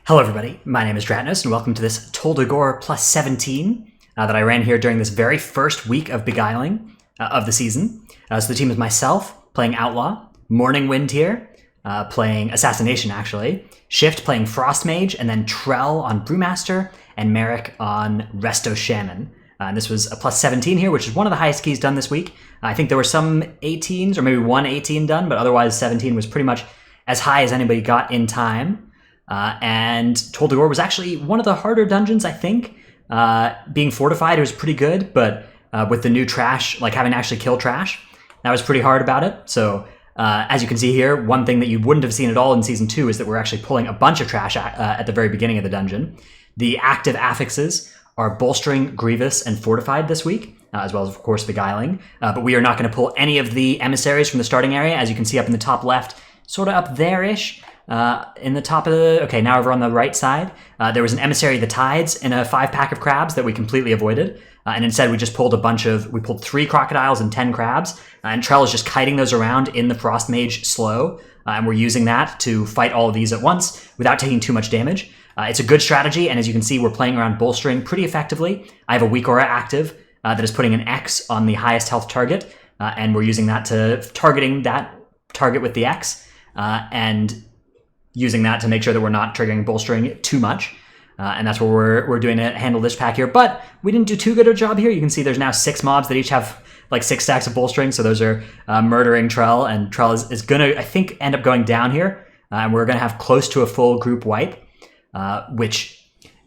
Hello everybody, my name is Dratnos and welcome to this Tol Dagor plus 17 that I ran here during this very first week of Beguiling of the season. So the team is myself, playing Outlaw, Morning Wind here, playing Assassination actually, Shift playing Frost Mage, and then Trell on Brewmaster, and Merrick on Resto Shaman. And this was a plus 17 here, which is one of the highest keys done this week. I think there were some 18s, or maybe one 18 done, but otherwise 17 was pretty much as high as anybody got in time. And Tol Dagor was actually one of the harder dungeons, I think. Being fortified, it was pretty good, but with the new trash, like having to actually kill trash, that was pretty hard about it. So as you can see here, one thing that you wouldn't have seen at all in Season 2 is that we're actually pulling a bunch of trash at the very beginning of the dungeon. The active affixes are Bolstering, Grievous, and Fortified this week, as well as, of course, Beguiling. But we are not going to pull any of the emissaries from the starting area, as you can see up in the top left, sort of up there-ish. In the top of the... Okay, now over on the right side, there was an Emissary of the Tides in a 5-pack of crabs that we completely avoided. And instead, we just pulled we pulled 3 crocodiles and 10 crabs. And Trell is just kiting those around in the Frost Mage slow. And we're using that to fight all of these at once without taking too much damage. It's a good strategy, and as you can see, we're playing around Bolstering pretty effectively. I have a Weak Aura active that is putting an X on the highest health target. And we're using that to targeting that target with the X. And using that to make sure that we're not triggering Bolstering too much. And that's what we're doing to handle this pack here. But we didn't do too good a job here. You can see there's now 6 mobs that each have like 6 stacks of Bolstering. So those are murdering Trell. And Trell is going to, I think, end up going down here. And we're going to have close to a full group wipe, which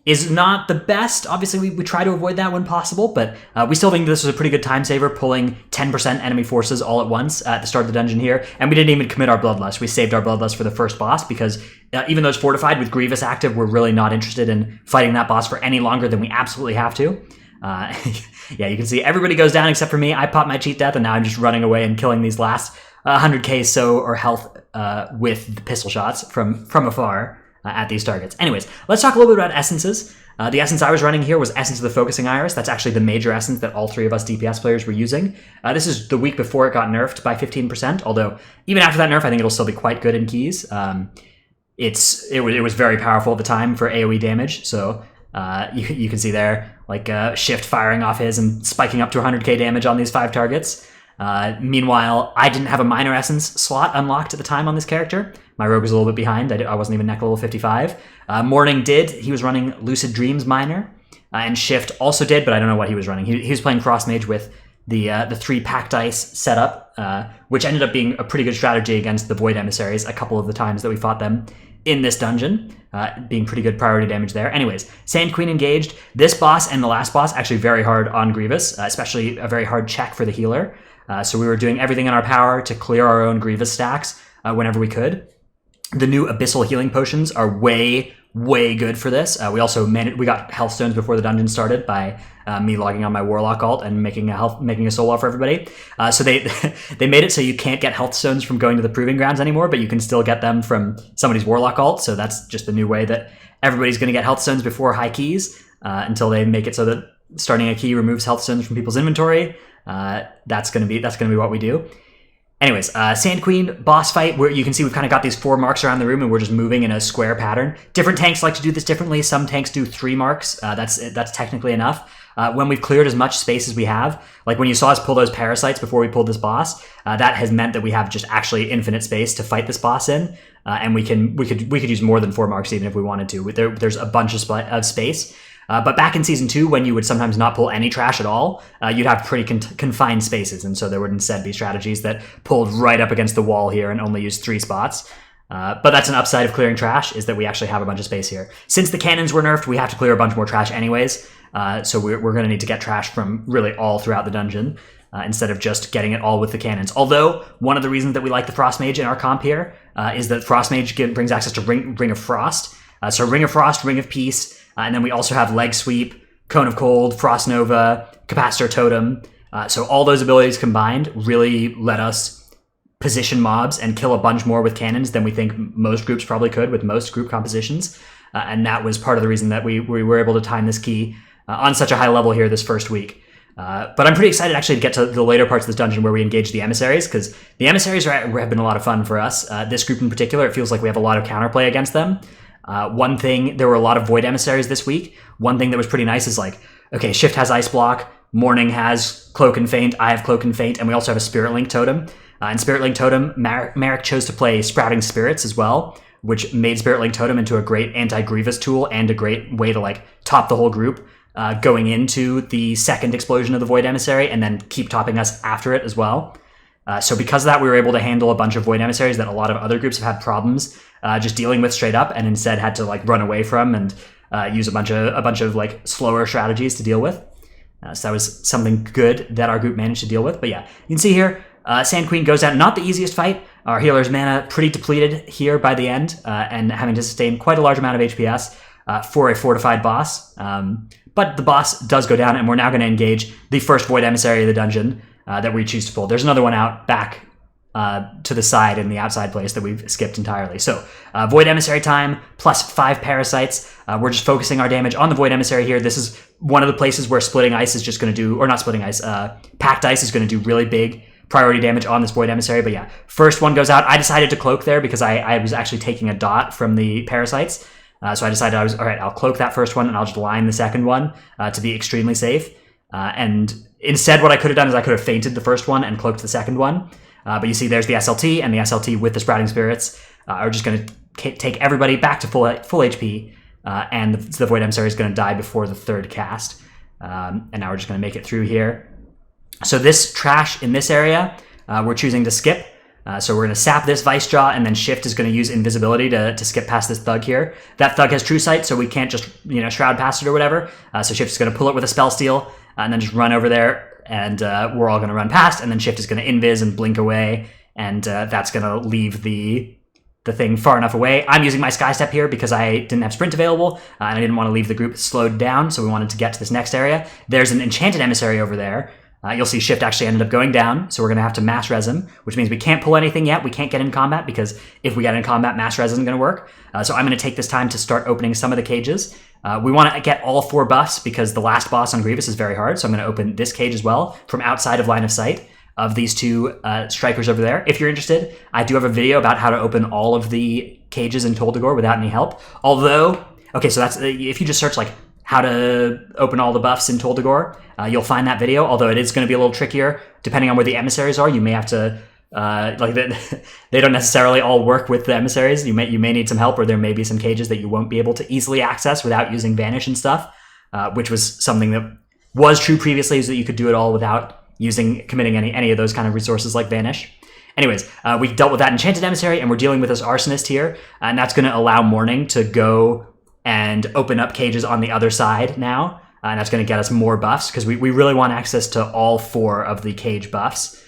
is not the best. Obviously, we try to avoid that when possible, but we still think this was a pretty good time saver, pulling 10% enemy forces all at once at the start of the dungeon here. And we didn't even commit our Bloodlust. We saved our Bloodlust for the first boss because even though it's fortified with Grievous active, we're really not interested in fighting that boss for any longer than we absolutely have to. Yeah, you can see everybody goes down except for me. I popped my cheat death, and now I'm just running away and killing these last 100k so or health with the pistol shots from afar. At these targets. Anyways, let's talk a little bit about essences. The essence I was running here was Essence of the Focusing Iris. That's actually the major essence that all 3 of us DPS players were using. This is the week before it got nerfed by 15%, although even after that nerf, I think it'll still be quite good in keys. It was very powerful at the time for AoE damage, so you can see there, like Shift firing off his and spiking up to 100k damage on these 5 targets. Meanwhile, I didn't have a minor essence slot unlocked at the time on this character. My rogue was a little bit behind. I wasn't even neck level 55. Morning did. He was running Lucid Dreams minor. And Shift also did, but I don't know what he was running. He was playing Frost Mage with the 3 pack dice setup, which ended up being a pretty good strategy against the Void Emissaries a couple of the times that we fought them in this dungeon, being pretty good priority damage there. Anyways, Sand Queen engaged. This boss and the last boss actually very hard on Grievous, especially a very hard check for the healer. So we were doing everything in our power to clear our own Grievous stacks whenever we could. The new Abyssal Healing Potions are way good for this. We also we got health stones before the dungeon started by me logging on my Warlock alt and making a soul wall for everybody. So they made it so you can't get health stones from going to the Proving Grounds anymore, but you can still get them from somebody's Warlock alt. So that's just the new way that everybody's going to get health stones before high keys until they make it so that starting a key removes health stones from people's inventory. That's gonna be what we do. Anyways, Sand Queen boss fight, where you can see we've kind of got these 4 marks around the room and we're just moving in a square pattern. Different tanks like to do this differently. Some tanks do 3 marks. That's technically enough. When we've cleared as much space as we have, like when you saw us pull those parasites before we pulled this boss, that has meant that we have just actually infinite space to fight this boss in, and we could use more than 4 marks even if we wanted to. There's a bunch of space. But back in Season 2, when you would sometimes not pull any trash at all, you'd have pretty confined spaces, and so there would instead be strategies that pulled right up against the wall here and only used 3 spots. But that's an upside of clearing trash, is that we actually have a bunch of space here. Since the cannons were nerfed, we have to clear a bunch more trash anyways, so we're going to need to get trash from really all throughout the dungeon, instead of just getting it all with the cannons. Although, one of the reasons that we like the Frost Mage in our comp here is that Frost Mage brings access to Ring of Frost. So Ring of Frost, Ring of Peace, and then we also have Leg Sweep, Cone of Cold, Frost Nova, Capacitor Totem. So all those abilities combined really let us position mobs and kill a bunch more with cannons than we think most groups probably could with most group compositions. And that was part of the reason that we were able to time this key on such a high level here this first week. But I'm pretty excited actually to get to the later parts of this dungeon where we engage the emissaries, because the emissaries have been a lot of fun for us. This group in particular, it feels like we have a lot of counterplay against them. One thing, there were a lot of Void Emissaries this week. One thing that was pretty nice is like, okay, Shift has Ice Block, Morning has Cloak and Feint, I have Cloak and Feint, and we also have a Spirit Link Totem. In Spirit Link Totem, Merrick chose to play Sprouting Spirits as well, which made Spirit Link Totem into a great anti-Grievous tool and a great way to like top the whole group going into the second explosion of the Void Emissary and then keep topping us after it as well. So because of that, we were able to handle a bunch of Void Emissaries that a lot of other groups have had problems just dealing with straight up, and instead had to like run away from and use a bunch of like slower strategies to deal with. So that was something good that our group managed to deal with. But yeah, you can see here, Sand Queen goes down. Not the easiest fight. Our healer's mana pretty depleted here by the end, and having to sustain quite a large amount of HPS for a fortified boss. But the boss does go down, and we're now going to engage the first Void Emissary of the dungeon that we choose to pull. There's another one out back to the side in the outside place that we've skipped entirely. So Void Emissary time, plus 5 parasites. We're just focusing our damage on the Void Emissary here. This is one of the places where Splitting Ice is just going to do, or not Splitting Ice, Packed Ice is going to do really big priority damage on this Void Emissary. But yeah, first one goes out. I decided to cloak there because I was actually taking a dot from the parasites. So I decided all right, I'll cloak that first one and I'll just line the second one to be extremely safe. And instead what I could have done is I could have feinted the first one and cloaked the second one. But you see there's the SLT, and the SLT with the Sprouting Spirits are just going to take everybody back to full HP, and the Void Emissary is going to die before the third cast. And now we're just going to make it through here. So this trash in this area, we're choosing to skip. So we're going to sap this Vice Jaw, and then Shift is going to use Invisibility to skip past this Thug here. That Thug has True Sight, so we can't just Shroud past it or whatever. So Shift is going to pull it with a Spell Steal, and then just run over there. And we're all going to run past, and then Shift is going to invis and blink away, and that's going to leave the thing far enough away. I'm using my Sky Step here because I didn't have Sprint available, and I didn't want to leave the group slowed down, so we wanted to get to this next area. There's an Enchanted Emissary over there. You'll see Shift actually ended up going down, so we're going to have to Mass Res him, which means we can't pull anything yet. We can't get in combat, because if we get in combat, Mass Res isn't going to work. So I'm going to take this time to start opening some of the cages. We want to get all 4 buffs because the last boss on Grievous is very hard, so I'm going to open this cage as well from outside of line of sight of these 2 strikers over there. If you're interested, I do have a video about how to open all of the cages in Tol Dagor without any help. Although, okay, so that's if you just search like how to open all the buffs in Tol Dagor, you'll find that video, although it is going to be a little trickier. Depending on where the emissaries are, you may have to they don't necessarily all work with the emissaries. You may need some help, or there may be some cages that you won't be able to easily access without using Vanish and stuff, which was something that was true previously, is that you could do it all without committing any of those kind of resources like Vanish. Anyways, we dealt with that Enchanted Emissary, and we're dealing with this Arsonist here, and that's going to allow Morning to go and open up cages on the other side now, and that's going to get us more buffs, because we really want access to all 4 of the cage buffs.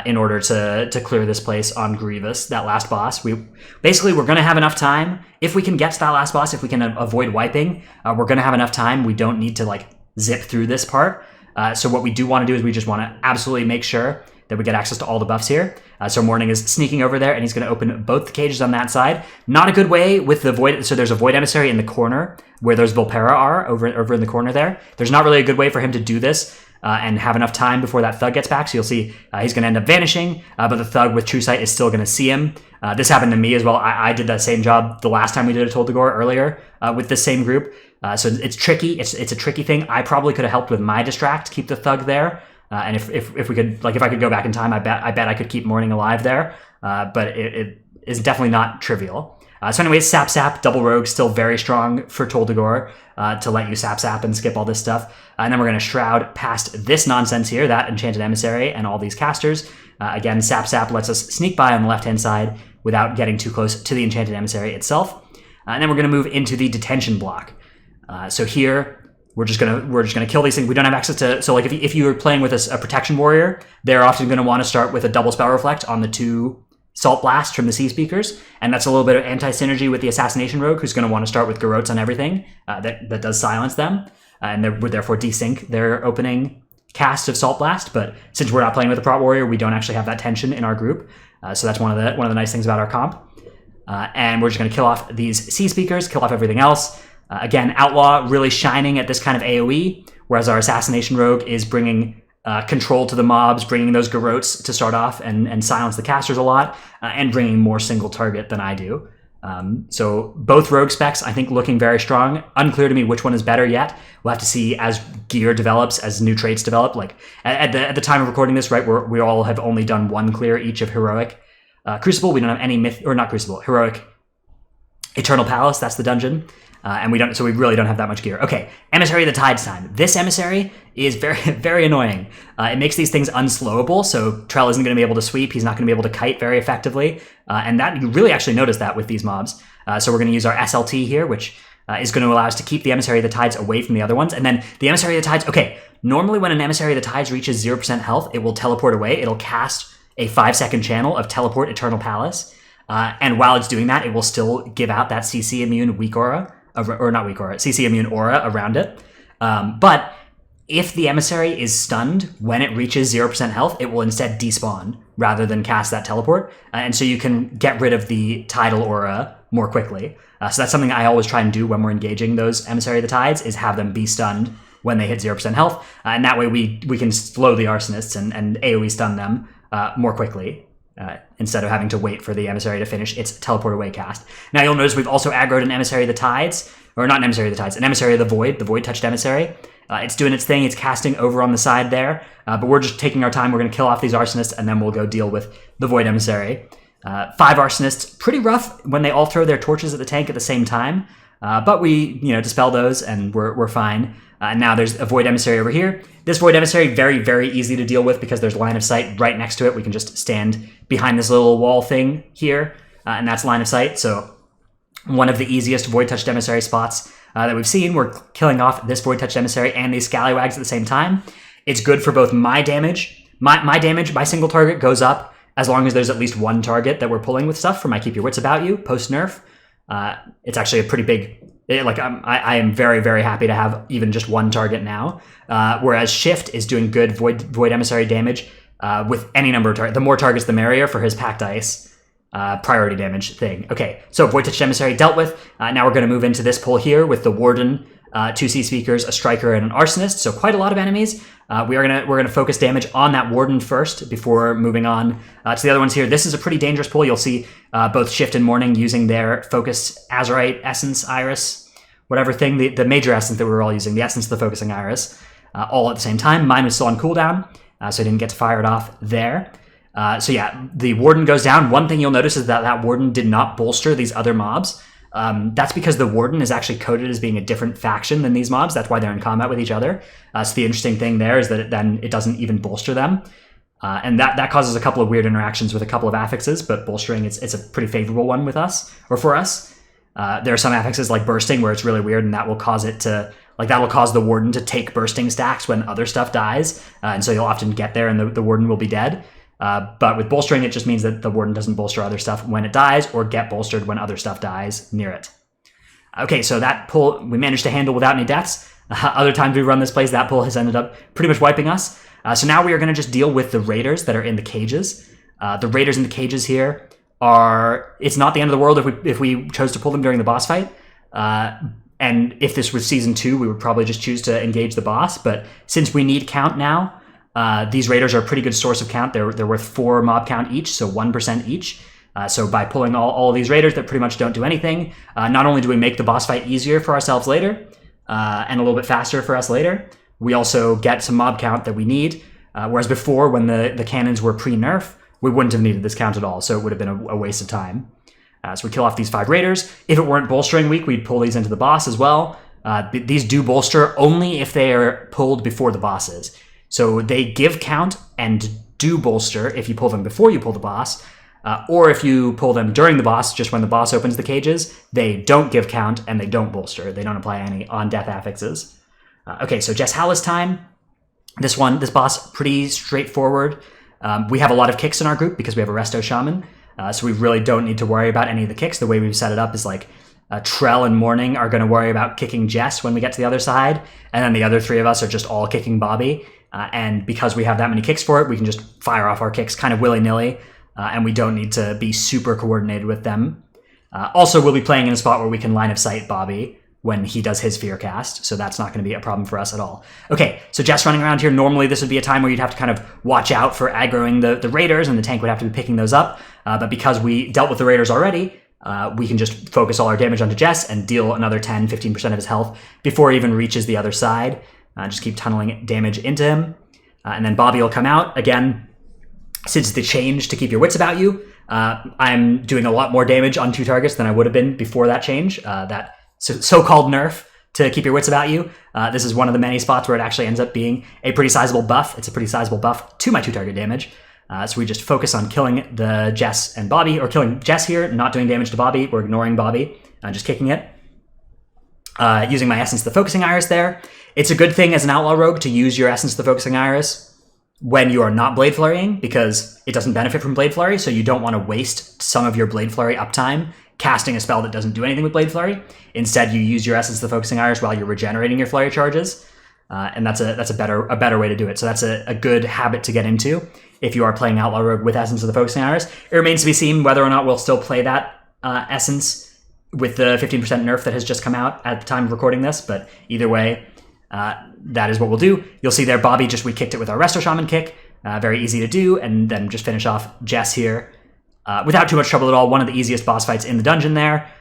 In order to clear this place on Grievous, that last boss. We're going to have enough time. If we can get to that last boss, if we can avoid wiping, we're going to have enough time. We don't need to like zip through this part. So what we do want to do is we just want to absolutely make sure that we get access to all the buffs here. So Morning is sneaking over there, and he's going to open both the cages on that side. Not a good way with the Void. So there's a Void Emissary in the corner where those Volpera are over in the corner there. There's not really a good way for him to do this. And have enough time before that Thug gets back. So you'll see he's going to end up vanishing, but the Thug with True Sight is still going to see him. This happened to me as well. I did that same job the last time we did a Tol Dagor earlier with this same group. So it's tricky. It's a tricky thing. I probably could have helped with my Distract, keep the Thug there. And if we could, like if I could go back in time, I bet I could keep Morning alive there. But it is definitely not trivial. So anyways, Sap, Double Rogue, still very strong for Tol Dagor to let you Sap and skip all this stuff. And then we're going to Shroud past this nonsense here, that Enchanted Emissary and all these casters. Again, Sap lets us sneak by on the left-hand side without getting too close to the Enchanted Emissary itself. And then we're going to move into the detention block. So here, we're just gonna kill these things. We don't have access to, so like if you were playing with a protection warrior, they're often going to want to start with a double spell reflect on the 2 Salt Blast from the Sea Speakers, and that's a little bit of anti-synergy with the Assassination Rogue, who's going to want to start with Garrotes on everything that does silence them, and they would therefore desync their opening cast of Salt Blast. But since we're not playing with a Prot Warrior, we don't actually have that tension in our group, so that's one of the nice things about our comp. And we're just going to kill off these Sea Speakers, kill off everything else. Again, Outlaw really shining at this kind of AoE, whereas our Assassination Rogue is bringing control to the mobs, bringing those Garrotes to start off and silence the casters a lot, and bringing more single target than I do. So both rogue specs, I think, looking very strong. Unclear to me which one is better yet. We'll have to see as gear develops, as new traits develop. Like at the time of recording this, right, we all have only done one clear each of heroic Crucible. We don't have any not Crucible, heroic Eternal Palace. That's the dungeon. And so we really don't have that much gear. Okay, Emissary of the Tides time. This emissary is very, very annoying. It makes these things unslowable, so Trell isn't going to be able to sweep. He's not going to be able to kite very effectively. And that you really actually notice that with these mobs. So we're going to use our SLT here, which is going to allow us to keep the Emissary of the Tides away from the other ones. And then the Emissary of the Tides, okay, normally when an Emissary of the Tides reaches 0% health, it will teleport away. It'll cast a 5-second channel of Teleport Eternal Palace. And while it's doing that, it will still give out that CC immune weak aura. Or not weak aura, CC immune aura around it. But if the emissary is stunned when it reaches 0% health, it will instead despawn rather than cast that teleport. And so you can get rid of the tidal aura more quickly. So that's something I always try and do when we're engaging those Emissary of the Tides, is have them be stunned when they hit 0% health. And that way we can slow the arsonists and AoE stun them more quickly. Instead of having to wait for the Emissary to finish its teleport away cast. Now you'll notice we've also aggroed an Emissary of the Tides, or not an Emissary of the Tides, an Emissary of the Void touched Emissary. It's doing its thing, it's casting over on the side there, but we're just taking our time. We're going to kill off these arsonists, and then we'll go deal with the Void Emissary. 5 arsonists, pretty rough when they all throw their torches at the tank at the same time, but we dispel those, and we're fine. Now there's a Void Emissary over here. This Void Emissary, very, very easy to deal with because there's line of sight right next to it. We can just stand behind this little wall thing here, and that's line of sight. So one of the easiest Void Touched Emissary spots that we've seen. We're killing off this Void Touched Emissary and these Scallywags at the same time. It's good for both my damage. My damage by single target goes up as long as there's at least one target that we're pulling with stuff for my Keep Your Wits About You post-nerf. It's actually a pretty big... I am very, very happy to have even just one target now. Whereas Shift is doing good Void Emissary damage with any number of targets. The more targets, the merrier for his Packed Ice priority damage thing. Okay, so Void Touched Emissary dealt with. Now we're going to move into this pull here with the Warden, 2 Sea Speakers, a Striker, and an Arsonist. So quite a lot of enemies. We're gonna focus damage on that Warden first before moving on to the other ones here. This is a pretty dangerous pull. You'll see both Shift and Mourning using their Focused Azurite Essence Iris, whatever thing, the major essence that we were all using, the Essence of the Focusing Iris, all at the same time. Mine was still on cooldown, so I didn't get to fire it off there. So yeah, the Warden goes down. One thing you'll notice is that Warden did not bolster these other mobs. That's because the Warden is actually coded as being a different faction than these mobs. That's why they're in combat with each other. So the interesting thing there is that it doesn't even bolster them. And that causes a couple of weird interactions with a couple of affixes, but bolstering, it's a pretty favorable one with us, or for us. There are some affixes like Bursting where it's really weird, and that will cause it to... that will cause the Warden to take Bursting stacks when other stuff dies. And so you'll often get there and the Warden will be dead. But with bolstering, it just means that the Warden doesn't bolster other stuff when it dies, or get bolstered when other stuff dies near it. Okay, so that pull we managed to handle without any deaths. Other times we run this place, that pull has ended up pretty much wiping us. So now we are going to just deal with the Raiders that are in the cages. The Raiders in the cages here are... It's not the end of the world if we chose to pull them during the boss fight. And if this was Season 2, we would probably just choose to engage the boss. But since we need count now... these Raiders are a pretty good source of count. They're worth 4 mob count each, so 1% each. So by pulling all of these Raiders that pretty much don't do anything, not only do we make the boss fight easier for ourselves later, and a little bit faster for us later, we also get some mob count that we need. Whereas before, when the cannons were pre-nerf, we wouldn't have needed this count at all, so it would have been a waste of time. So we kill off these 5 Raiders. If it weren't bolstering week, we'd pull these into the boss as well. These do bolster only if they are pulled before the bosses. So they give count and do bolster if you pull them before you pull the boss, or if you pull them during the boss, just when the boss opens the cages, they don't give count and they don't bolster. They don't apply any on-death affixes. Okay, so Jes Howlis time. This boss, pretty straightforward. We have a lot of kicks in our group because we have a Resto Shaman, so we really don't need to worry about any of the kicks. The way we've set it up is like Trell and Mourning are going to worry about kicking Jes when we get to the other side, and then the other 3 of us are just all kicking Bobby. And because we have that many kicks for it, we can just fire off our kicks kind of willy-nilly, and we don't need to be super coordinated with them. Also, we'll be playing in a spot where we can line of sight Bobby when he does his fear cast, so that's not going to be a problem for us at all. Okay, so Jes running around here, normally this would be a time where you'd have to kind of watch out for aggroing the Raiders, and the tank would have to be picking those up, but because we dealt with the Raiders already, we can just focus all our damage onto Jes and deal another 10-15% of his health before he even reaches the other side. Just keep tunneling damage into him. And then Bobby will come out. Again, since the change to keep your wits about you, I'm doing a lot more damage on 2 targets than I would have been before that change, that so-called nerf to keep your wits about you. This is one of the many spots where it actually ends up being a pretty sizable buff. It's a pretty sizable buff to my 2 target damage. So we just focus on killing the Jes and Bobby, or killing Jes here, not doing damage to Bobby. We're ignoring Bobby, just kicking it. Using my Essence of the Focusing Iris there. It's a good thing as an Outlaw Rogue to use your Essence of the Focusing Iris when you are not Blade Flurrying, because it doesn't benefit from Blade Flurry, so you don't want to waste some of your Blade Flurry uptime casting a spell that doesn't do anything with Blade Flurry. Instead, you use your Essence of the Focusing Iris while you're regenerating your Flurry charges, and that's a better way to do it. So that's a good habit to get into if you are playing Outlaw Rogue with Essence of the Focusing Iris. It remains to be seen whether or not we'll still play that Essence with the 15% nerf that has just come out at the time of recording this, but either way, that is what we'll do. You'll see there, Bobby, we kicked it with our Resto Shaman kick. Very easy to do, and then just finish off Jes here without too much trouble at all. One of the easiest boss fights in the dungeon there.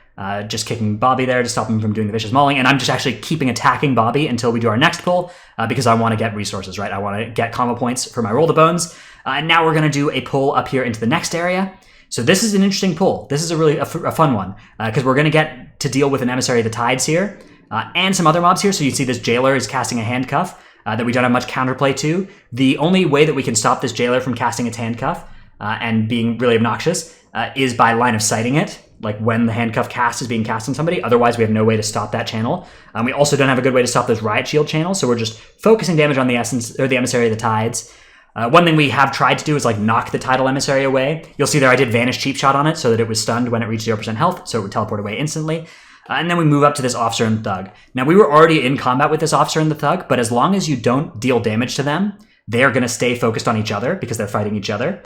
Just kicking Bobby there to stop him from doing the Vicious Mauling, and I'm just actually keeping attacking Bobby until we do our next pull, because I want to get resources, right? I want to get combo points for my Roll the Bones. And now we're going to do a pull up here into the next area. So this is an interesting pull. This is a really a fun one, because we're going to get to deal with an Emissary of the Tides here. And some other mobs here. So you see this Jailer is casting a handcuff that we don't have much counterplay to. The only way that we can stop this Jailer from casting its handcuff and being really obnoxious is by line of sighting it, like when the handcuff cast is being cast on somebody. Otherwise, we have no way to stop that channel. We also don't have a good way to stop those Riot Shield channels, so we're just focusing damage on the Essence or the Emissary of the Tides. One thing we have tried to do is knock the Tidal Emissary away. You'll see there I did Vanish Cheap Shot on it so that it was stunned when it reached 0% health, so it would teleport away instantly. And then we move up to this Officer and Thug. Now, we were already in combat with this Officer and the Thug, but as long as you don't deal damage to them, they are going to stay focused on each other because they're fighting each other.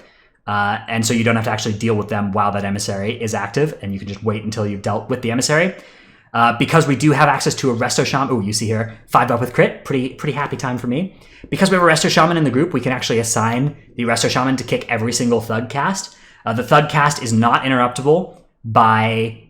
And so you don't have to actually deal with them while that Emissary is active, and you can just wait until you've dealt with the Emissary. Because we do have access to a Resto Shaman. Oh, you see here, 5 up with crit. Pretty happy time for me. Because we have a Resto Shaman in the group, we can actually assign the Resto Shaman to kick every single Thug cast. The Thug cast is not interruptible by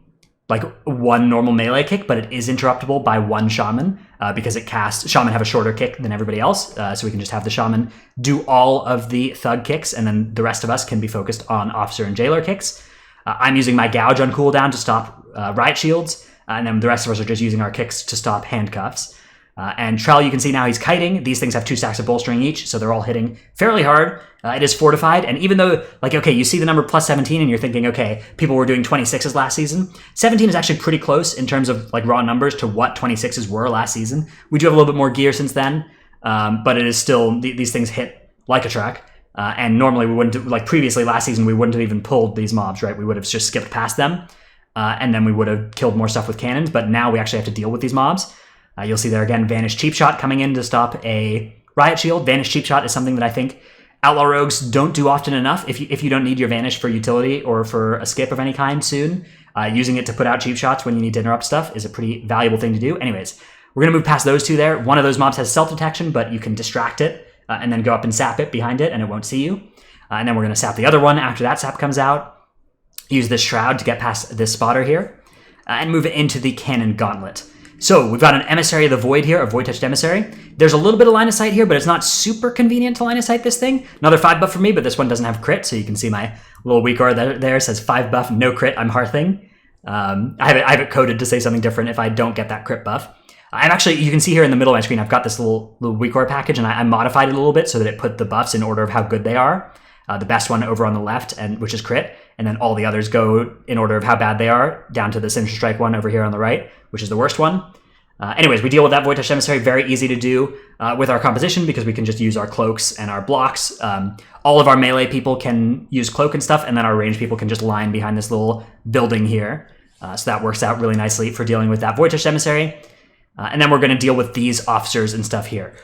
one normal melee kick, but it is interruptible by one Shaman because Shaman have a shorter kick than everybody else, so we can just have the Shaman do all of the Thug kicks, and then the rest of us can be focused on Officer and Jailer kicks. I'm using my Gouge on cooldown to stop Riot Shields, and then the rest of us are just using our kicks to stop handcuffs. And Trell, you can see now he's kiting. These things have 2 stacks of bolstering each, so they're all hitting fairly hard. It is fortified, and even though, okay, you see the number plus 17, and you're thinking, okay, people were doing 26s last season. 17 is actually pretty close in terms of raw numbers to what 26s were last season. We do have a little bit more gear since then, but it is still, these things hit like a truck. And normally we wouldn't, previously last season, we wouldn't have even pulled these mobs, right? We would have just skipped past them, and then we would have killed more stuff with cannons, but now we actually have to deal with these mobs. You'll see there again, Vanish Cheap Shot coming in to stop a Riot Shield. Vanish Cheap Shot is something that I think Outlaw Rogues don't do often enough. If you don't need your Vanish for utility or for a skip of any kind soon, using it to put out cheap shots when you need to interrupt stuff is a pretty valuable thing to do. Anyways, we're going to move past those 2 there. One of those mobs has stealth detection, but you can distract it and then go up and sap it behind it, and it won't see you. And then we're going to sap the other one after that sap comes out. Use this Shroud to get past this spotter here, and move it into the Cannon Gauntlet. So we've got an Emissary of the Void here, a Void-touched Emissary. There's a little bit of line of sight here, but it's not super convenient to line of sight this thing. Another 5 buff for me, but this one doesn't have crit, so you can see my little weak aura there says 5 buff, no crit, I'm Hearthing. I have it coded to say something different if I don't get that crit buff. I'm actually, you can see here in the middle of my screen, I've got this little weak aura package, and I modified it a little bit so that it put the buffs in order of how good they are. The best one over on the left, which is crit, and then all the others go in order of how bad they are, down to the Sinister Strike one over here on the right, which is the worst one. Anyways, we deal with that Void-touched Emissary, very easy to do with our composition because we can just use our cloaks and our blocks. All of our melee people can use cloak and stuff, and then our range people can just line behind this little building here. So that works out really nicely for dealing with that Void-touched Emissary. And then we're going to deal with these officers and stuff here.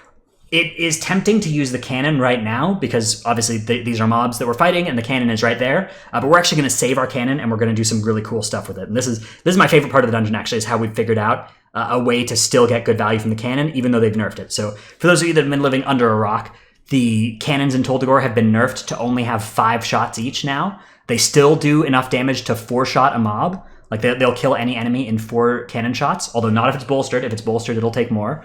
It is tempting to use the cannon right now because obviously these are mobs that we're fighting and the cannon is right there. But we're actually going to save our cannon and we're going to do some really cool stuff with it. And this is my favorite part of the dungeon actually, is how we've figured out a way to still get good value from the cannon even though they've nerfed it. So for those of you that have been living under a rock, the cannons in Tol Dagor have been nerfed to only have 5 shots each now. They still do enough damage to 4-shot a mob, Like they'll kill any enemy in 4 cannon shots, although not if it's bolstered. If it's bolstered, it'll take more.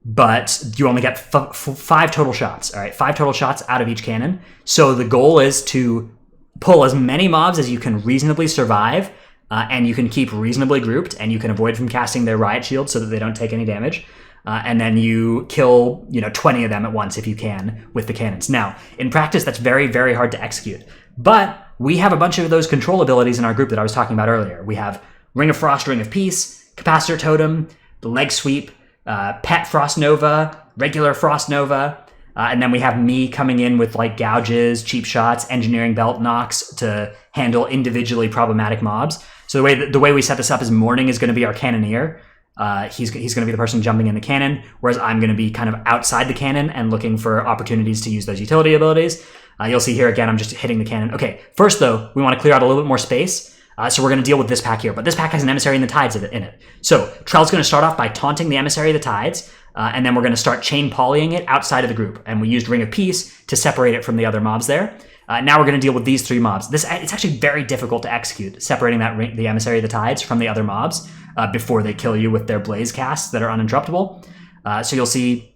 But you only get 5 total shots. All right, 5 total shots out of each cannon. So the goal is to pull as many mobs as you can reasonably survive, and you can keep reasonably grouped, and you can avoid from casting their riot shield so that they don't take any damage. And then you kill 20 of them at once if you can with the cannons. Now, in practice, that's very, very hard to execute. But we have a bunch of those control abilities in our group that I was talking about earlier. We have Ring of Frost, Ring of Peace, Capacitor Totem, the Leg Sweep, Pet Frost Nova, regular Frost Nova, and then we have me coming in with like gouges, cheap shots, engineering belt knocks to handle individually problematic mobs. So the way we set this up is Morning is going to be our cannoneer. He's going to be the person jumping in the cannon, whereas I'm going to be kind of outside the cannon and looking for opportunities to use those utility abilities. You'll see here again, I'm just hitting the cannon. Okay, first though, we want to clear out a little bit more space. So we're going to deal with this pack here, but this pack has an Emissary in the Tides in it. So Trell's going to start off by taunting the Emissary of the Tides, and then we're going to start chain polying it outside of the group. And we used Ring of Peace to separate it from the other mobs there. Now we're going to deal with these 3 mobs. It's actually very difficult to execute, separating the Emissary of the Tides from the other mobs before they kill you with their blaze casts that are uninterruptible. So you'll see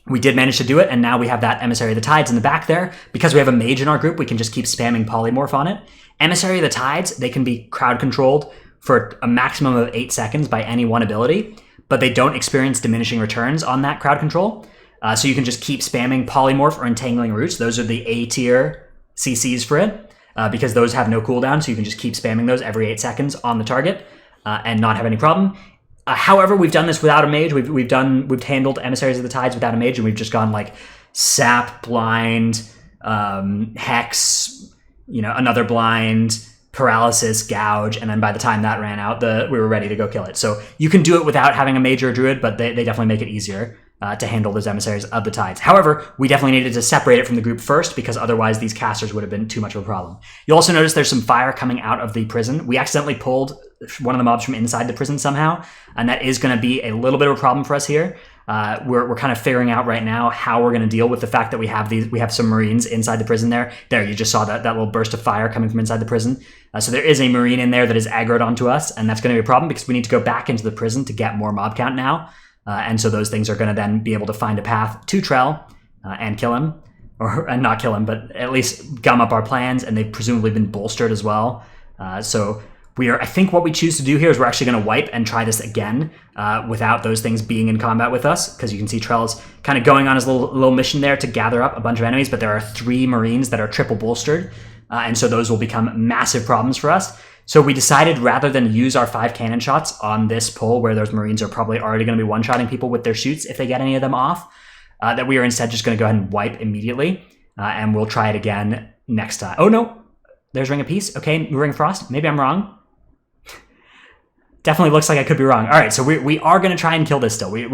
we did manage to do it, and now we have that Emissary of the Tides in the back there. Because we have a mage in our group, we can just keep spamming Polymorph on it. Emissary of the Tides, they can be crowd controlled for a maximum of 8 seconds by any one ability, but they don't experience diminishing returns on that crowd control. So you can just keep spamming Polymorph or Entangling Roots. Those are the A tier CCs for it, because those have no cooldown, so you can just keep spamming those every 8 seconds on the target and not have any problem. However, we've done this without a mage. We've handled Emissaries of the Tides without a mage, and we've just gone like Sap, Blind, Hex, another Blind, Paralysis, Gouge, and then by the time that ran out, we were ready to go kill it. So you can do it without having a mage or a druid, but they definitely make it easier to handle those Emissaries of the Tides. However, we definitely needed to separate it from the group first, because otherwise these casters would have been too much of a problem. You'll also notice there's some fire coming out of the prison. We accidentally pulled one of the mobs from inside the prison somehow, and that is going to be a little bit of a problem for us here. We're kind of figuring out right now how we're going to deal with the fact that we have some Marines inside the prison there. There, you just saw that little burst of fire coming from inside the prison. So there is a Marine in there that is aggroed onto us, and that's going to be a problem because we need to go back into the prison to get more mob count now. And so those things are going to then be able to find a path to Trell and kill him, and not kill him, but at least gum up our plans, and they've presumably been bolstered as well. So I think what we choose to do here is we're actually going to wipe and try this again without those things being in combat with us, because you can see Trell's kind of going on his little mission there to gather up a bunch of enemies, but there are 3 Marines that are triple bolstered, and so those will become massive problems for us. So we decided, rather than use our 5 cannon shots on this pull where those Marines are probably already going to be one-shotting people with their shoots if they get any of them off, that we are instead just going to go ahead and wipe immediately, and we'll try it again next time. Oh no, there's Ring of Peace. Okay, Ring of Frost. Maybe I'm wrong. Definitely looks like I could be wrong. All right, so we are going to try and kill this still. You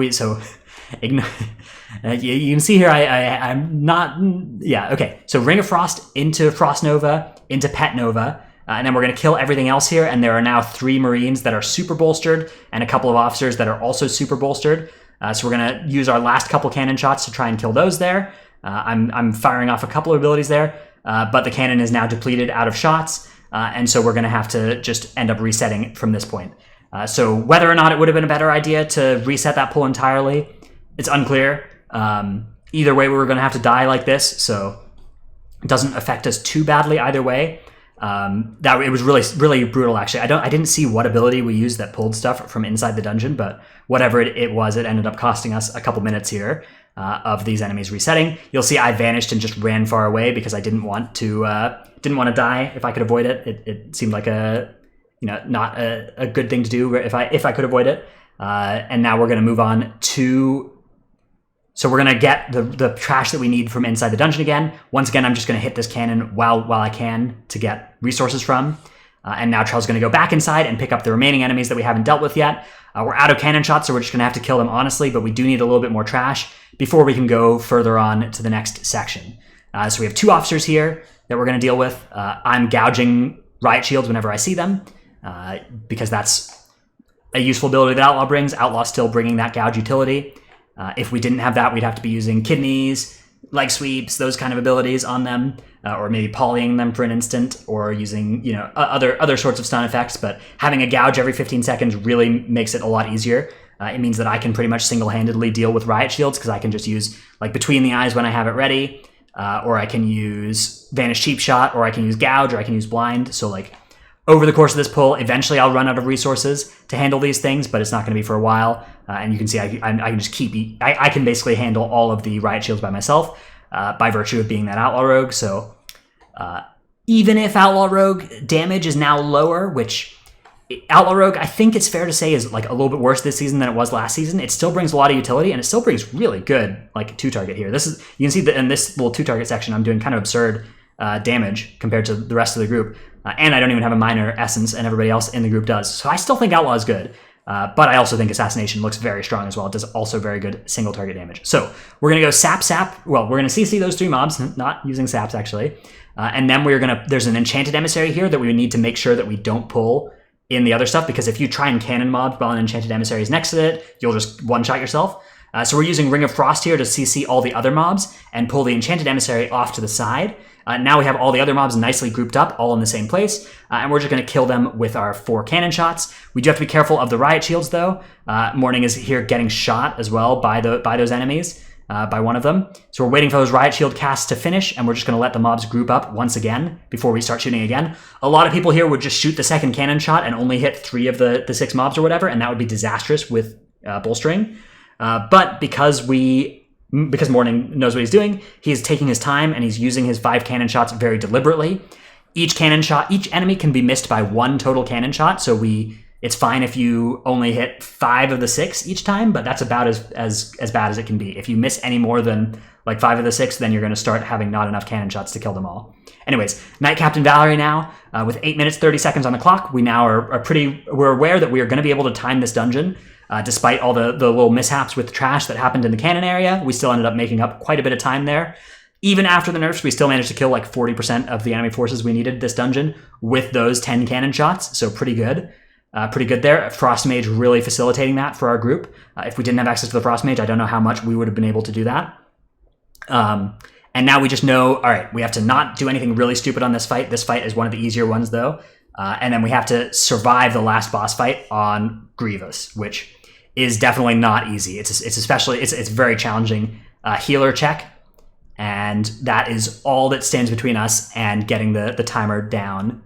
can see here I'm not... Yeah, okay. So Ring of Frost into Frost Nova, into Pet Nova, and then we're going to kill everything else here, and there are now 3 Marines that are super bolstered and a couple of officers that are also super bolstered. So we're going to use our last couple cannon shots to try and kill those there. I'm firing off a couple of abilities there, but the cannon is now depleted out of shots, and so we're going to have to just end up resetting from this point. So whether or not it would have been a better idea to reset that pull entirely, it's unclear. Either way, we were going to have to die like this, so it doesn't affect us too badly either way. It was really, really brutal, actually. I didn't see what ability we used that pulled stuff from inside the dungeon, but whatever it was, it ended up costing us a couple minutes here of these enemies resetting. You'll see I vanished and just ran far away because I didn't want to die if I could avoid it. It seemed like not a good thing to do if I could avoid it. And now we're going to move on to... So we're going to get the trash that we need from inside the dungeon again. Once again, I'm just going to hit this cannon while I can to get resources from. And now Trell's going to go back inside and pick up the remaining enemies that we haven't dealt with yet. We're out of cannon shots, so we're just going to have to kill them honestly, but we do need a little bit more trash before we can go further on to the next section. So we have 2 officers here that we're going to deal with. I'm gouging riot shields whenever I see them, because that's a useful ability that Outlaw brings. Outlaw still bringing that gouge utility. If we didn't have that, we'd have to be using kidneys, leg sweeps, those kind of abilities on them, or maybe polying them for an instant, or using other sorts of stun effects. But having a gouge every 15 seconds really makes it a lot easier. It means that I can pretty much single-handedly deal with riot shields because I can just use like between the eyes when I have it ready, or I can use vanish cheap shot, or I can use gouge, or I can use blind. So like over the course of this pull, eventually I'll run out of resources to handle these things, but it's not going to be for a while. And you can see I can just I can basically handle all of the riot shields by myself by virtue of being that Outlaw Rogue. So even if Outlaw Rogue damage is now lower, which Outlaw Rogue, I think it's fair to say, is like a little bit worse this season than it was last season. It still brings a lot of utility, and it still brings really good like 2-target here. This is, you can see that in this little 2-target section, I'm doing kind of absurd damage compared to the rest of the group, and I don't even have a minor essence, and everybody else in the group does. So I still think Outlaw is good, but I also think Assassination looks very strong as well. It does also very good single target damage. So we're gonna go sap. Well, we're gonna CC those 3 mobs, not using saps actually, and then there's an enchanted emissary here that we would need to make sure that we don't pull in the other stuff, because if you try and cannon mob while an enchanted emissary is next to it, you'll just one-shot yourself. So we're using Ring of Frost here to CC all the other mobs and pull the enchanted emissary off to the side. Now we have all the other mobs nicely grouped up, all in the same place, and we're just going to kill them with our 4 cannon shots. We do have to be careful of the riot shields, though. Morning is here getting shot as well by those enemies, by one of them. So we're waiting for those riot shield casts to finish, and we're just going to let the mobs group up once again before we start shooting again. A lot of people here would just shoot the second cannon shot and only hit 3 of the 6 mobs or whatever, and that would be disastrous with bolstering. But because Morning knows what he's doing, he's taking his time and he's using his 5 cannon shots very deliberately. Each enemy can be missed by 1 total cannon shot, so it's fine if you only hit 5 of the 6 each time, but that's about as bad as it can be. If you miss any more than like 5 of the 6, then you're going to start having not enough cannon shots to kill them all. Anyways, Knight Captain Valyri now, with 8 minutes 30 seconds on the clock, we now we're aware that we are going to be able to time this dungeon. Despite all the little mishaps with trash that happened in the cannon area, we still ended up making up quite a bit of time there. Even after the nerfs, we still managed to kill like 40% of the enemy forces we needed this dungeon with those 10 cannon shots, so pretty good. Pretty good there. Frost Mage really facilitating that for our group. If we didn't have access to the Frost Mage, I don't know how much we would have been able to do that. And now we just know, all right, we have to not do anything really stupid on this fight. This fight is one of the easier ones, though. And then we have to survive the last boss fight on Grievous, which is definitely not easy. It's very challenging healer check, and that is all that stands between us and getting the timer down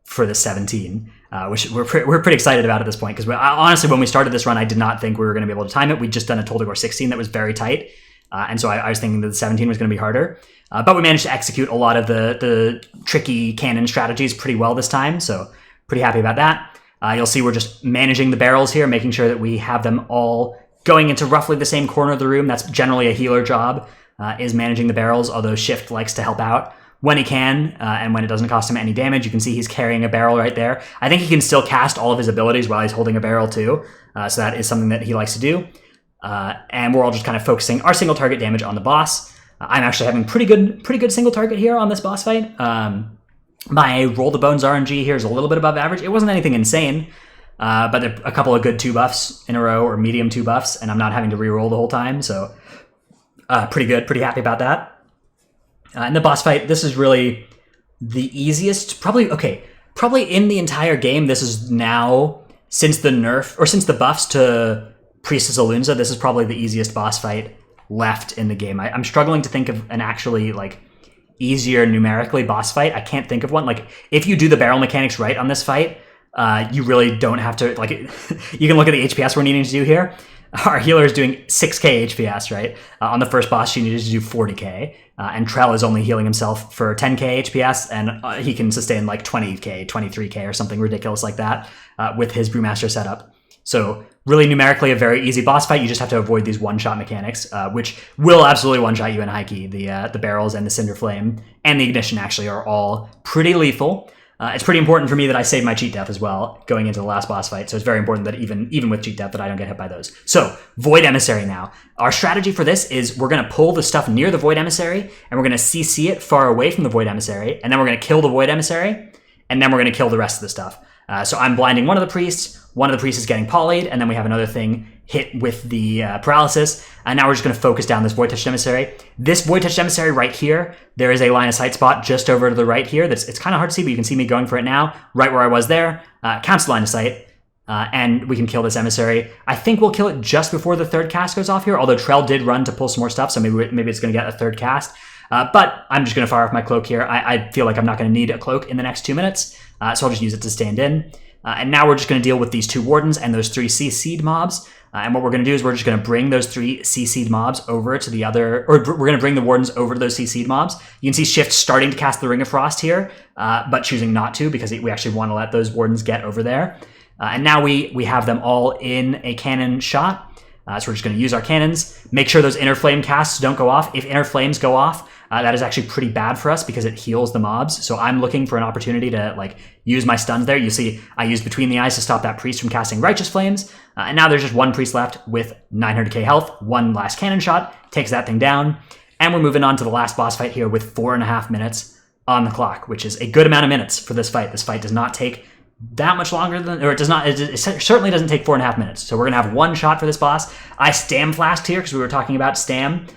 for the 17, which we're pretty excited about at this point, because honestly, when we started this run, I did not think we were going to be able to time it. We'd just done a Tol Dagor 16 that was very tight, and so I was thinking that the 17 was going to be harder. But we managed to execute a lot of the tricky cannon strategies pretty well this time, so pretty happy about that. You'll see we're just managing the barrels here, making sure that we have them all going into roughly the same corner of the room. That's generally a healer job, is managing the barrels, although Shift likes to help out when he can, and when it doesn't cost him any damage. You can see he's carrying a barrel right there. I think he can still cast all of his abilities while he's holding a barrel too, so that is something that he likes to do. And we're all just kind of focusing our single target damage on the boss. I'm actually having pretty good single target here on this boss fight. My Roll the Bones RNG here is a little bit above average. It wasn't anything insane, but there are a couple of good 2 buffs in a row, or medium 2 buffs, and I'm not having to reroll the whole time, so pretty good, pretty happy about that. In the boss fight, this is really the easiest, probably in the entire game. This is now, since the nerf, or since the buffs to Priestess Alunza, this is probably the easiest boss fight left in the game. I'm struggling to think of an actually, like, easier numerically boss fight. I can't think of one. Like, if you do the barrel mechanics right on this fight, you really don't have to, like, you can look at the HPS we're needing to do here. Our healer is doing 6k HPS, right? On the first boss, she needed to do 40k, and Trell is only healing himself for 10k HPS, and he can sustain like 20k, 23k, or something ridiculous like that with his Brewmaster setup. So really numerically a very easy boss fight. You just have to avoid these one-shot mechanics, which will absolutely one-shot you in Heike. The barrels and the Cinder Flame and the Ignition actually are all pretty lethal. It's pretty important for me that I save my cheat death as well going into the last boss fight, so it's very important that even with cheat death that I don't get hit by those. So, Void Emissary now. Our strategy for this is we're going to pull the stuff near the Void Emissary, and we're going to CC it far away from the Void Emissary, and then we're going to kill the Void Emissary, and then we're going to kill the rest of the stuff. So I'm blinding one of the priests. One of the priests is getting polyed, and then we have another thing hit with the paralysis. And now we're just going to focus down this Void-Touched Emissary. This Void-Touched Emissary right here, there is a line of sight spot just over to the right here. It's kind of hard to see, but you can see me going for it now, right where I was there. Counts the line of sight, and we can kill this Emissary. I think we'll kill it just before the third cast goes off here, although Trell did run to pull some more stuff, so maybe it's going to get a third cast. But I'm just going to fire off my cloak here. I feel like I'm not going to need a cloak in the next 2 minutes, so I'll just use it to stand in. And now we're just going to deal with these 2 wardens and those 3 CC'd mobs. And what we're going to do is we're just going to bring those 3 CC'd mobs over to the other, or we're going to bring the wardens over to those CC'd mobs. You can see Shift starting to cast the Ring of Frost here, but choosing not to because we actually want to let those wardens get over there. And now we have them all in a cannon shot. So we're just going to use our cannons. Make sure those Inner Flame casts don't go off. If Inner Flames go off, that is actually pretty bad for us because it heals the mobs. So I'm looking for an opportunity to use my stuns there. You see I used Between the Eyes to stop that priest from casting Righteous Flames. And now there's just 1 priest left with 900k health. 1 last cannon shot takes that thing down. And we're moving on to the last boss fight here with 4.5 minutes on the clock, which is a good amount of minutes for this fight. This fight does not take that much longer than, or it certainly doesn't take 4.5 minutes. So we're going to have 1 shot for this boss. I stam flasked here because we were talking about stam.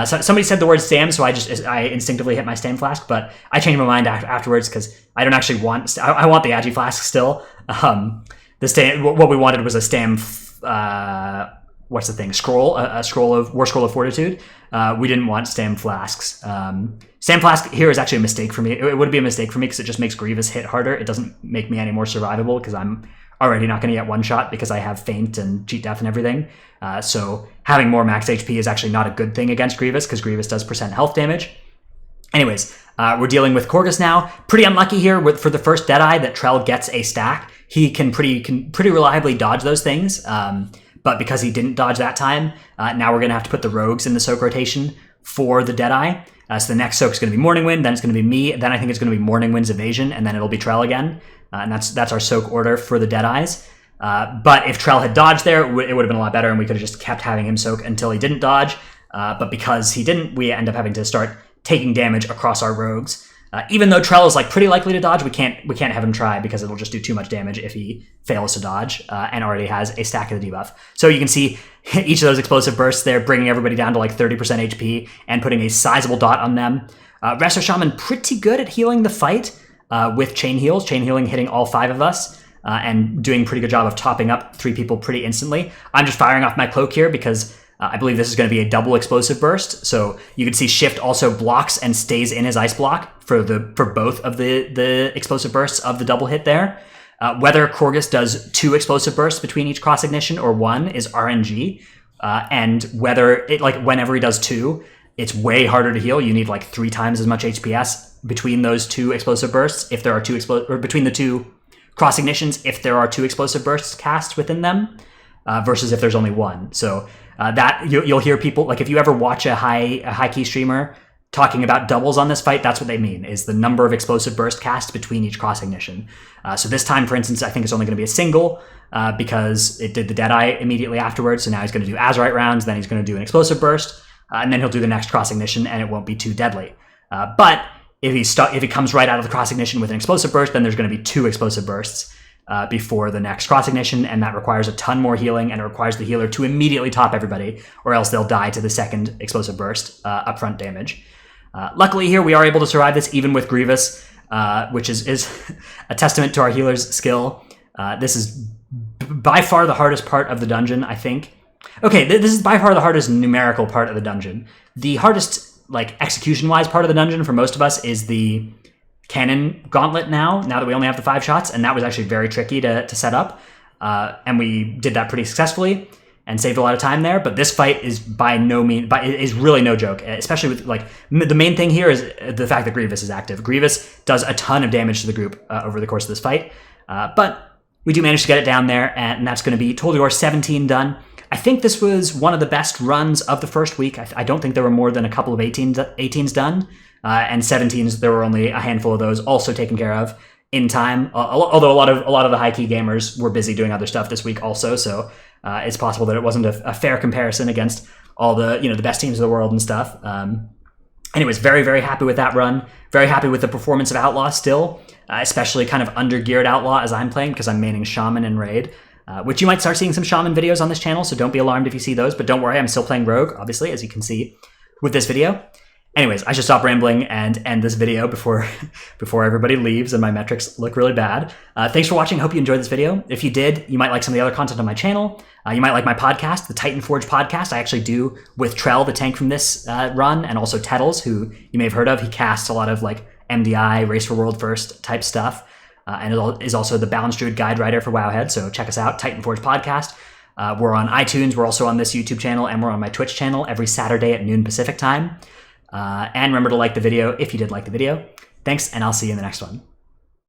So somebody said the word stam, so I instinctively hit my stam flask, but I changed my mind afterwards because I don't actually want, I want the agi flask still. What we wanted was a stam, what's the thing? Scroll, a scroll of War Scroll of Fortitude. We didn't want stam flasks. Stam flask here is actually a mistake for me. It would be a mistake for me because it just makes Grievous hit harder. It doesn't make me any more survivable because I'm already not going to get 1 shot because I have feint and cheat death and everything. So having more max HP is actually not a good thing against Grievous because Grievous does % health damage. Anyways, we're dealing with Korgus now. Pretty unlucky here for the first Deadeye that Trell gets a stack. He can pretty reliably dodge those things, but because he didn't dodge that time, now we're going to have to put the rogues in the soak rotation for the Deadeye. So the next soak is going to be Morning Wind, then it's going to be me, then I think it's going to be Morning Wind's Evasion, and then it'll be Trell again. And that's our soak order for the Deadeyes. But if Trell had dodged there, it would have been a lot better, and we could have just kept having him soak until he didn't dodge. But because he didn't, we end up having to start taking damage across our rogues. Even though Trell is pretty likely to dodge, we can't have him try because it'll just do too much damage if he fails to dodge and already has a stack of the debuff. So you can see each of those explosive bursts there, bringing everybody down to 30% HP and putting a sizable dot on them. Resto Shaman pretty good at healing the fight with chain heals, chain healing hitting all 5 of us. And doing a pretty good job of topping up 3 people pretty instantly. I'm just firing off my cloak here because I believe this is going to be a double explosive burst. So you can see Shift also blocks and stays in his ice block for both of the explosive bursts of the double hit there. Whether Korgus does 2 explosive bursts between each cross ignition or 1 is RNG. And whether whenever he does 2, it's way harder to heal. You need 3 times as much HPS between those 2 explosive bursts if there are 2 or between the 2 cross ignitions if there are 2 explosive bursts cast within them versus if there's only 1. So that you'll hear people if you ever watch a high key streamer talking about doubles on this fight, that's what they mean is the number of explosive burst cast between each cross ignition. So this time, for instance, I think it's only going to be a single because it did the Deadeye immediately afterwards. So now he's going to do Azurite rounds, then he's going to do an explosive burst, and then he'll do the next cross ignition, and it won't be too deadly. But if he comes right out of the cross ignition with an explosive burst, then there's going to be 2 explosive bursts before the next cross ignition, and that requires a ton more healing, and it requires the healer to immediately top everybody, or else they'll die to the second explosive burst upfront damage. Luckily here, we are able to survive this even with Grievous, which is a testament to our healer's skill. This is by far the hardest part of the dungeon, I think. Okay, this is by far the hardest numerical part of the dungeon. The hardest execution-wise part of the dungeon for most of us is the cannon gauntlet now that we only have the 5 shots, and that was actually very tricky to set up. And we did that pretty successfully and saved a lot of time there, but this fight is by no means, is really no joke, especially with, the main thing here is the fact that Grievous is active. Grievous does a ton of damage to the group over the course of this fight, but we do manage to get it down there, and that's going to be Tol Dagor 17 done. I think this was one of the best runs of the first week. I don't think there were more than a couple of 18s done, and 17s, there were only a handful of those also taken care of in time, although a lot of the high-key gamers were busy doing other stuff this week also, so it's possible that it wasn't a fair comparison against all the the best teams of the world and stuff. Anyways, very, very happy with that run. Very happy with the performance of Outlaw still. especially kind of under-geared Outlaw as I'm playing, because I'm maining Shaman and Raid, which you might start seeing some Shaman videos on this channel, so don't be alarmed if you see those, but don't worry, I'm still playing Rogue, obviously, as you can see with this video. Anyways, I should stop rambling and end this video before everybody leaves and my metrics look really bad. Thanks for watching. Hope you enjoyed this video. If you did, you might like some of the other content on my channel. You might like my podcast, the Titan Forge podcast. I actually do with Trell, the tank from this run, and also Tettles, who you may have heard of. He casts a lot of like MDI, Race for World First type stuff, and is also the Balance Druid guide writer for Wowhead. So check us out, Titan Forge podcast. We're on iTunes. We're also on this YouTube channel, and we're on my Twitch channel every Saturday at noon Pacific time. And remember to like the video if you did like the video. Thanks, and I'll see you in the next one.